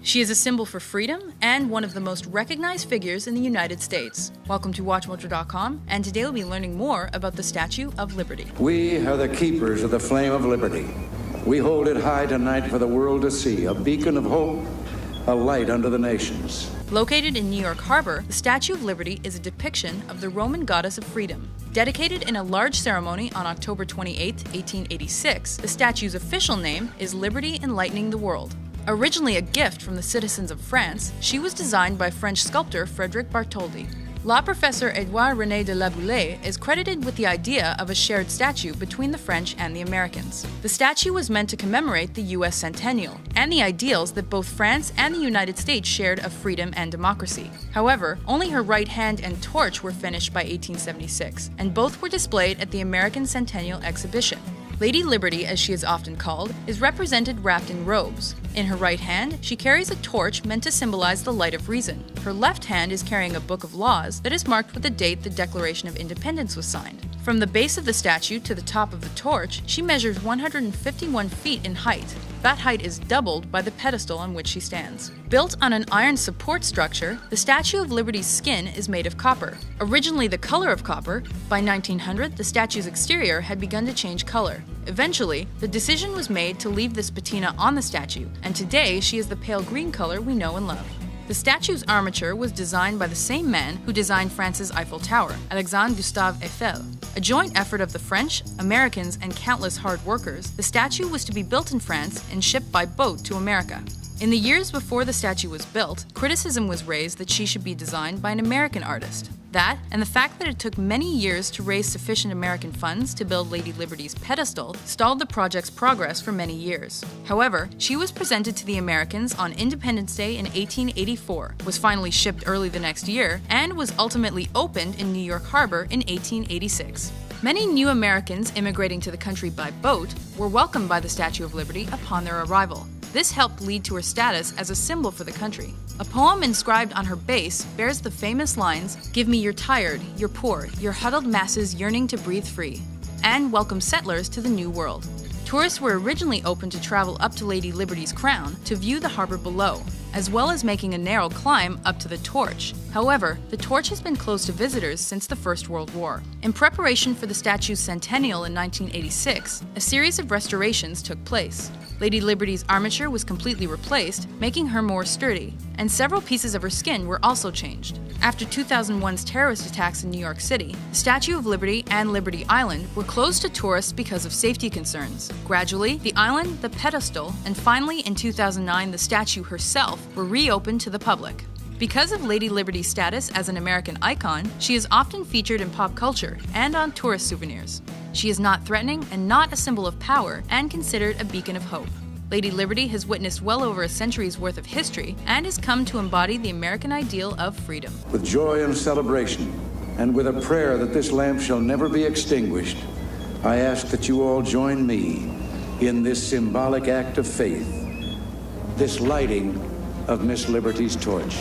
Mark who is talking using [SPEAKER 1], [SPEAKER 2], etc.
[SPEAKER 1] She is a symbol for freedom and one of the most recognized figures in the United States. Welcome to WatchMojo.com, and today we'll be learning more about the Statue of Liberty.
[SPEAKER 2] We are the keepers of the flame of liberty. We hold it high tonight for the world to see, a beacon of hope, a light unto the nations.
[SPEAKER 1] Located in New York Harbor, the Statue of Liberty is a depiction of the Roman goddess of freedom. Dedicated in a large ceremony on October 28, 1886, the statue's official name is Liberty Enlightening the World. Originally a gift from the citizens of France, she was designed by French sculptor Frédéric Bartholdi. Law professor Edouard René de La Boulaye is credited with the idea of a shared statue between the French and the Americans. The statue was meant to commemorate the U.S. centennial and the ideals that both France and the United States shared of freedom and democracy. However, only her right hand and torch were finished by 1876, and both were displayed at the American Centennial Exhibition. Lady Liberty, as she is often called, is represented wrapped in robes. In her right hand, she carries a torch meant to symbolize the light of reason. Her left hand is carrying a book of laws that is marked with the date the Declaration of Independence was signed. From the base of the statue to the top of the torch, she measures 151 feet in height. That height is doubled by the pedestal on which she stands. Built on an iron support structure, the Statue of Liberty's skin is made of copper. Originally the color of copper, by 1900 the statue's exterior had begun to change color. Eventually, the decision was made to leave this patina on the statue, and today she is the pale green color we know and love. The statue's armature was designed by the same man who designed France's Eiffel Tower, Alexandre Gustave Eiffel. A joint effort of the French, Americans, and countless hard workers, the statue was to be built in France and shipped by boat to America. In the years before the statue was built, criticism was raised that she should be designed by an American artist. That, and the fact that it took many years to raise sufficient American funds to build Lady Liberty's pedestal, stalled the project's progress for many years. However, she was presented to the Americans on Independence Day in 1884, was finally shipped early the next year, and was ultimately opened in New York Harbor in 1886. Many new Americans immigrating to the country by boat were welcomed by the Statue of Liberty upon their arrival. This helped lead to her status as a symbol for the country. A poem inscribed on her base bears the famous lines, "Give me your tired, your poor, your huddled masses yearning to breathe free," and welcome settlers to the New World. Tourists were originally open to travel up to Lady Liberty's crown to view the harbor below, as well as making a narrow climb up to the torch. However, the torch has been closed to visitors since the First World War. In preparation for the statue's centennial in 1986, a series of restorations took place. Lady Liberty's armature was completely replaced, making her more sturdy, and several pieces of her skin were also changed. After 2001's terrorist attacks in New York City, the Statue of Liberty and Liberty Island were closed to tourists because of safety concerns. Gradually, the island, the pedestal, and finally in 2009 the statue herself were reopened to the public. Because of Lady Liberty's status as an American icon, she is often featured in pop culture and on tourist souvenirs. She is not threatening and not a symbol of power, and considered a beacon of hope. Lady Liberty has witnessed well over a century's worth of history and has come to embody the American ideal of freedom.
[SPEAKER 2] With joy and celebration, and with a prayer that this lamp shall never be extinguished, I ask that you all join me in this symbolic act of faith, this lighting of Miss Liberty's torch.